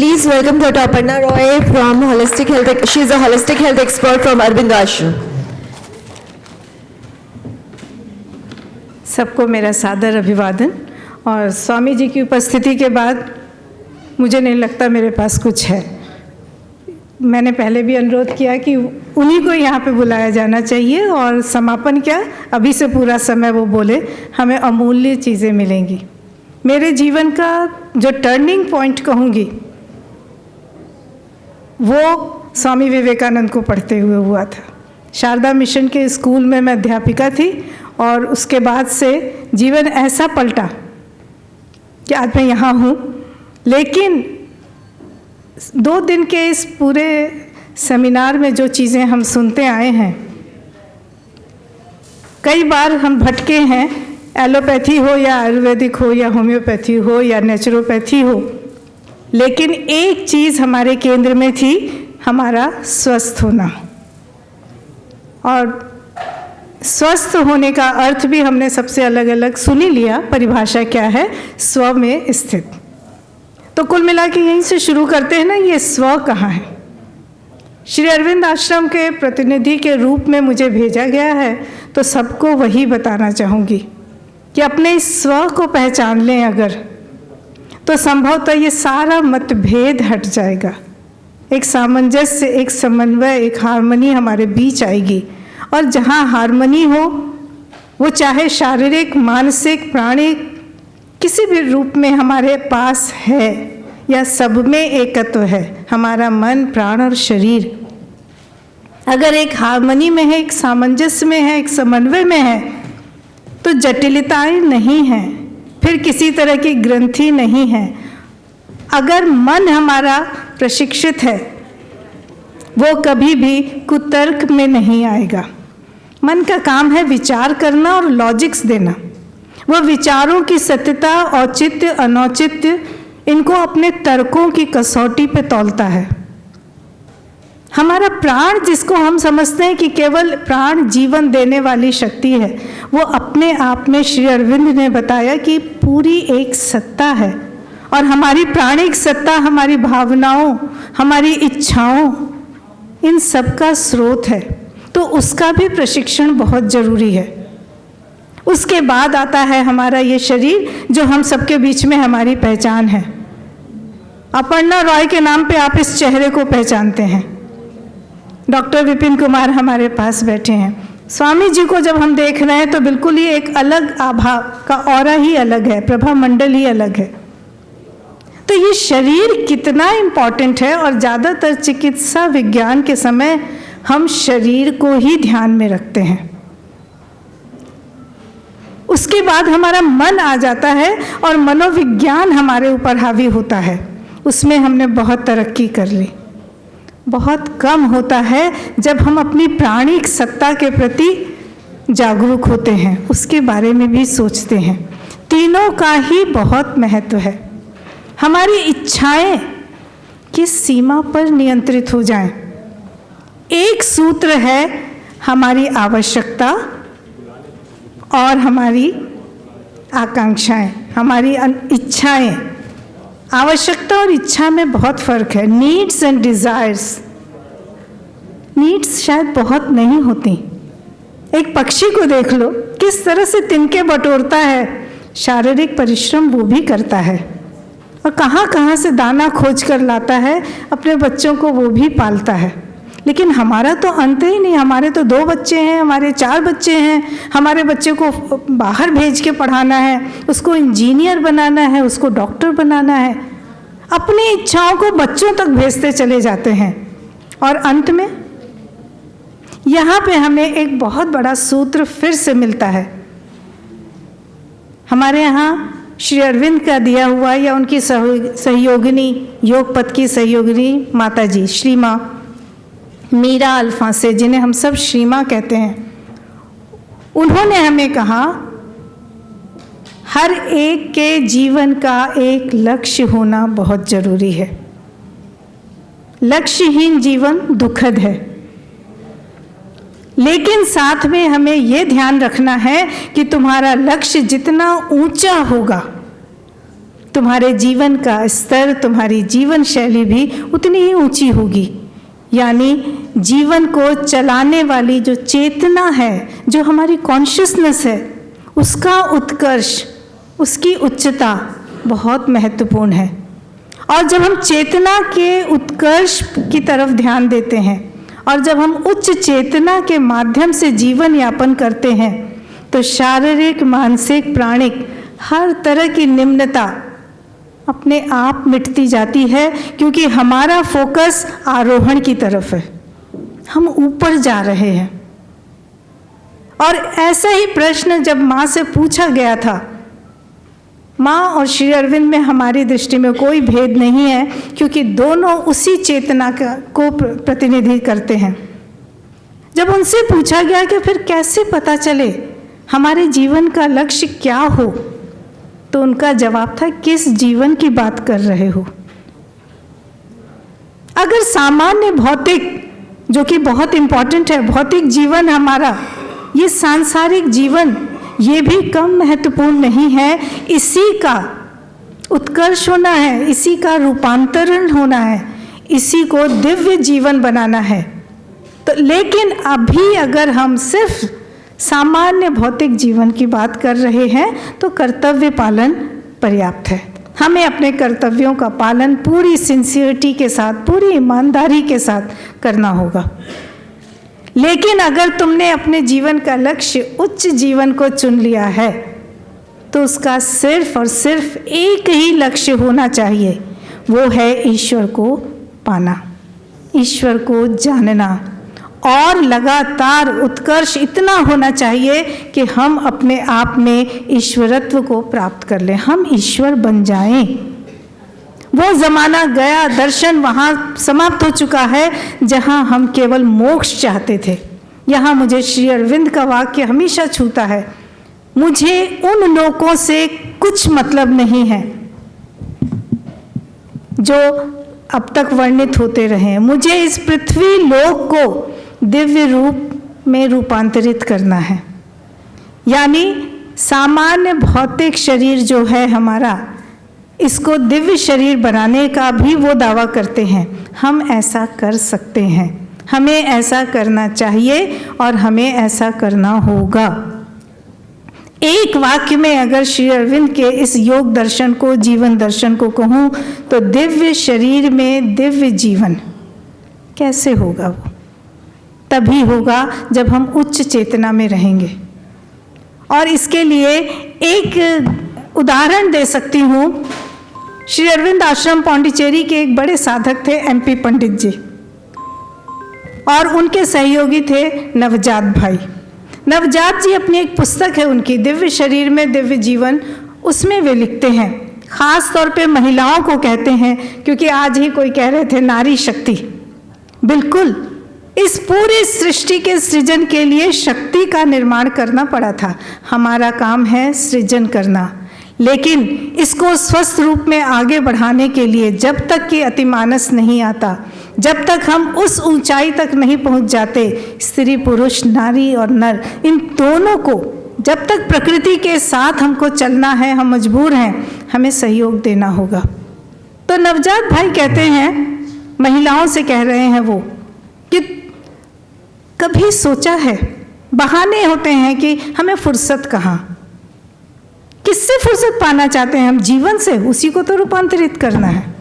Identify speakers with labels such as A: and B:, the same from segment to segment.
A: Please welcome Dr. Aparna Roy from Holistic Health. She is a holistic health expert from Arvind Ashram.
B: सबको मेरा सादर अभिवादन। और स्वामी जी की उपस्थिति के बाद मुझे नहीं लगता मेरे पास कुछ है। मैंने पहले भी अनुरोध किया कि उन्हीं को यहाँ पे बुलाया जाना चाहिए और समापन क्या, अभी से पूरा समय वो बोले, हमें अमूल्य चीज़ें मिलेंगी। मेरे जीवन का जो टर्निंग पॉइंट कहूँगी वो स्वामी विवेकानंद को पढ़ते हुए हुआ था। शारदा मिशन के स्कूल में मैं अध्यापिका थी और उसके बाद से जीवन ऐसा पलटा कि आज मैं यहाँ हूँ। लेकिन 2 दिन के इस पूरे सेमिनार में जो चीज़ें हम सुनते आए हैं, कई बार हम भटके हैं, एलोपैथी हो या आयुर्वेदिक हो या होम्योपैथी हो या नेचुरोपैथी हो, लेकिन एक चीज़ हमारे केंद्र में थी, हमारा स्वस्थ होना। और स्वस्थ होने का अर्थ भी हमने सबसे अलग अलग सुन ही लिया। परिभाषा क्या है? स्व में स्थित। तो कुल मिला के यहीं से शुरू करते हैं ना, ये स्व कहाँ है? श्री अरविंद आश्रम के प्रतिनिधि के रूप में मुझे भेजा गया है, तो सबको वही बताना चाहूँगी कि अपने स्व को पहचान लें अगर, तो संभवतः ये सारा मतभेद हट जाएगा। एक सामंजस्य, एक समन्वय, एक हार्मनी हमारे बीच आएगी। और जहाँ हार्मनी हो, वो चाहे शारीरिक, मानसिक, प्राणिक किसी भी रूप में हमारे पास है या सब में एकत्व है, हमारा मन, प्राण और शरीर अगर एक हार्मनी में है, एक सामंजस्य में है, एक समन्वय में है, तो जटिलताएं नहीं हैं, फिर किसी तरह की ग्रंथि नहीं है। अगर मन हमारा प्रशिक्षित है, वो कभी भी कुतर्क में नहीं आएगा। मन का काम है विचार करना और लॉजिक्स देना। वो विचारों की सत्यता, औचित्य, अनौचित्य, इनको अपने तर्कों की कसौटी पे तौलता है। हमारा प्राण, जिसको हम समझते हैं कि केवल प्राण जीवन देने वाली शक्ति है, वो अपने आप में श्री अरविंद ने बताया कि पूरी एक सत्ता है। और हमारी प्राणिक सत्ता हमारी भावनाओं, हमारी इच्छाओं, इन सब का स्रोत है। तो उसका भी प्रशिक्षण बहुत ज़रूरी है। उसके बाद आता है हमारा ये शरीर, जो हम सबके बीच में हमारी पहचान है। अपर्णा रॉय के नाम पे आप इस चेहरे को पहचानते हैं। डॉक्टर विपिन कुमार हमारे पास बैठे हैं। स्वामी जी को जब हम देख रहे हैं तो बिल्कुल ही एक अलग आभा का ऑरा ही अलग है, प्रभा मंडल ही अलग है। तो ये शरीर कितना इम्पॉर्टेंट है। और ज़्यादातर चिकित्सा विज्ञान के समय हम शरीर को ही ध्यान में रखते हैं। उसके बाद हमारा मन आ जाता है और मनोविज्ञान हमारे ऊपर हावी होता है। उसमें हमने बहुत तरक्की कर ली। बहुत कम होता है जब हम अपनी प्राणिक सत्ता के प्रति जागरूक होते हैं, उसके बारे में भी सोचते हैं। तीनों का ही बहुत महत्व है। हमारी इच्छाएं किस सीमा पर नियंत्रित हो जाएं। एक सूत्र है हमारी आवश्यकता और हमारी आकांक्षाएं, हमारी इच्छाएं। आवश्यकता और इच्छा में बहुत फर्क है। Needs and desires. नीड्स शायद बहुत नहीं होती। एक पक्षी को देख लो, किस तरह से तिनके बटोरता है, शारीरिक परिश्रम वो भी करता है, और कहाँ कहाँ से दाना खोज कर लाता है, अपने बच्चों को वो भी पालता है। लेकिन हमारा तो अंत ही नहीं। हमारे तो 2 बच्चे हैं, हमारे 4 बच्चे हैं। हमारे बच्चे को बाहर भेज के पढ़ाना है, उसको इंजीनियर बनाना है, उसको डॉक्टर बनाना है। अपनी इच्छाओं को बच्चों तक भेजते चले जाते हैं। और अंत में यहाँ पे हमें एक बहुत बड़ा सूत्र फिर से मिलता है। हमारे यहाँ श्री अरविंद का दिया हुआ, या उनकी सहयोगिनी, योग पथ की सहयोगिनी माता जी श्री माँ मीरा अल्फांसे, जिन्हें हम सब श्री माँ कहते हैं, उन्होंने हमें कहा हर एक के जीवन का एक लक्ष्य होना बहुत जरूरी है। लक्ष्यहीन जीवन दुखद है। लेकिन साथ में हमें ये ध्यान रखना है कि तुम्हारा लक्ष्य जितना ऊंचा होगा, तुम्हारे जीवन का स्तर, तुम्हारी जीवन शैली भी उतनी ही ऊंची होगी। यानी जीवन को चलाने वाली जो चेतना है, जो हमारी कॉन्शियसनेस है, उसका उत्कर्ष, उसकी उच्चता बहुत महत्वपूर्ण है। और जब हम चेतना के उत्कर्ष की तरफ ध्यान देते हैं और जब हम उच्च चेतना के माध्यम से जीवन यापन करते हैं तो शारीरिक, मानसिक, प्राणिक हर तरह की निम्नता अपने आप मिटती जाती है, क्योंकि हमारा फोकस आरोहण की तरफ है, हम ऊपर जा रहे हैं। और ऐसा ही प्रश्न जब माँ से पूछा गया था, माँ और श्री अरविंद में हमारी दृष्टि में कोई भेद नहीं है, क्योंकि दोनों उसी चेतना को प्रतिनिधि करते हैं। जब उनसे पूछा गया कि फिर कैसे पता चले हमारे जीवन का लक्ष्य क्या हो, तो उनका जवाब था, किस जीवन की बात कर रहे हो। अगर सामान्य भौतिक, जो कि बहुत इंपॉर्टेंट है, भौतिक जीवन हमारा, ये सांसारिक जीवन, ये भी कम महत्वपूर्ण नहीं है। इसी का उत्कर्ष होना है, इसी का रूपांतरण होना है, इसी को दिव्य जीवन बनाना है। तो लेकिन अभी अगर हम सिर्फ सामान्य भौतिक जीवन की बात कर रहे हैं तो कर्तव्य पालन पर्याप्त है। हमें अपने कर्तव्यों का पालन पूरी सिंसियरिटी के साथ, पूरी ईमानदारी के साथ करना होगा। लेकिन अगर तुमने अपने जीवन का लक्ष्य उच्च जीवन को चुन लिया है तो उसका सिर्फ और सिर्फ एक ही लक्ष्य होना चाहिए, वो है ईश्वर को पाना, ईश्वर को जानना। और लगातार उत्कर्ष इतना होना चाहिए कि हम अपने आप में ईश्वरत्व को प्राप्त कर लें, हम ईश्वर बन जाएं। वो ज़माना गया, दर्शन वहाँ समाप्त हो चुका है जहाँ हम केवल मोक्ष चाहते थे। यहाँ मुझे श्री अरविंद का वाक्य हमेशा छूता है, मुझे उन लोगों से कुछ मतलब नहीं है जो अब तक वर्णित होते रहे, मुझे इस पृथ्वी लोक को दिव्य रूप में रूपांतरित करना है। यानी सामान्य भौतिक शरीर जो है हमारा, इसको दिव्य शरीर बनाने का भी वो दावा करते हैं। हम ऐसा कर सकते हैं, हमें ऐसा करना चाहिए और हमें ऐसा करना होगा। एक वाक्य में अगर श्री अरविंद के इस योग दर्शन को, जीवन दर्शन को कहूँ तो दिव्य शरीर में दिव्य जीवन कैसे होगा? वो तभी होगा जब हम उच्च चेतना में रहेंगे। और इसके लिए एक उदाहरण दे सकती हूँ। श्री अरविंद आश्रम पौंडीचेरी के एक बड़े साधक थे MP पंडित जी, और उनके सहयोगी थे नवजात भाई। नवजात जी अपनी एक पुस्तक है उनकी, दिव्य शरीर में दिव्य जीवन, उसमें वे लिखते हैं, खास तौर पे महिलाओं को कहते हैं, क्योंकि आज ही कोई कह रहे थे नारी शक्ति। बिल्कुल, इस पूरी सृष्टि के सृजन के लिए शक्ति का निर्माण करना पड़ा था। हमारा काम है सृजन करना, लेकिन इसको स्वस्थ रूप में आगे बढ़ाने के लिए जब तक कि अतिमानस नहीं आता, जब तक हम उस ऊंचाई तक नहीं पहुंच जाते, स्त्री पुरुष, नारी और नर, इन दोनों को जब तक प्रकृति के साथ हमको चलना है, हम मजबूर हैं, हमें सहयोग देना होगा। तो नवजात भाई कहते हैं, महिलाओं से कह रहे हैं वो, कि कभी सोचा है, बहाने होते हैं कि हमें फुर्सत कहाँ, किससे फुर्सत पाना चाहते हैं हम? जीवन से, उसी को तो रूपांतरित करना है।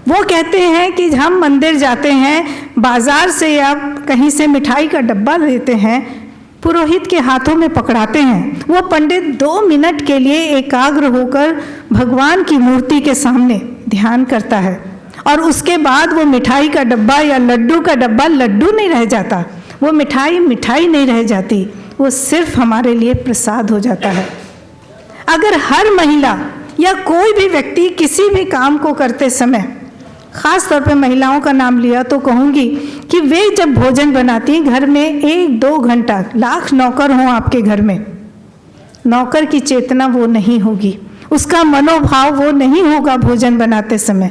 B: वो कहते हैं कि हम मंदिर जाते हैं, बाजार से या कहीं से मिठाई का डब्बा लेते हैं, पुरोहित के हाथों में पकड़ाते हैं, वो पंडित 2 मिनट के लिए एकाग्र होकर भगवान की मूर्ति के सामने ध्यान करता है, और उसके बाद वो मिठाई का डब्बा या लड्डू का डब्बा लड्डू नहीं रह जाता, वो मिठाई मिठाई नहीं रह जाती, वो सिर्फ हमारे लिए प्रसाद हो जाता है। अगर हर महिला या कोई भी व्यक्ति किसी भी काम को करते समय, खास तौर पे महिलाओं का नाम लिया तो कहूँगी कि वे जब भोजन बनाती हैं घर में 1-2 घंटा, लाख नौकर हों आपके घर में, नौकर की चेतना वो नहीं होगी, उसका मनोभाव वो नहीं होगा भोजन बनाते समय,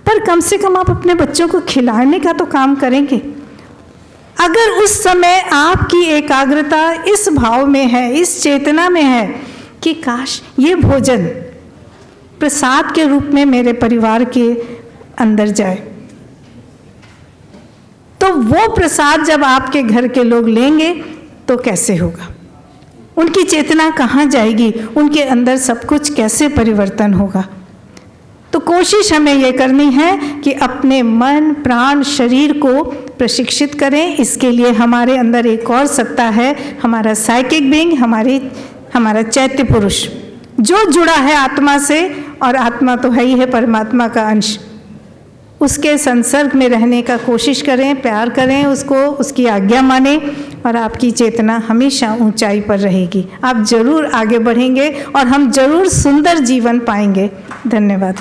B: पर कम से कम आप अपने बच्चों को खिलाने का तो काम करेंगे। अगर उस समय आपकी एकाग्रता इस भाव में है, इस चेतना में है कि काश ये भोजन प्रसाद के रूप में मेरे परिवार के अंदर जाए। तो वो प्रसाद जब आपके घर के लोग लेंगे तो कैसे होगा? उनकी चेतना कहाँ जाएगी? उनके अंदर सब कुछ कैसे परिवर्तन होगा? तो कोशिश हमें ये करनी है कि अपने मन, प्राण, शरीर को प्रशिक्षित करें। इसके लिए हमारे अंदर एक और सत्ता है, हमारा साइकिक बीइंग, हमारा चैत्य पुरुष, जो जुड़ा है आत्मा से, और आत्मा तो है ही है परमात्मा का अंश। उसके संसर्ग में रहने का कोशिश करें, प्यार करें उसको, उसकी आज्ञा माने, और आपकी चेतना हमेशा ऊंचाई पर रहेगी। आप जरूर आगे बढ़ेंगे और हम जरूर सुंदर जीवन पाएंगे। धन्यवाद।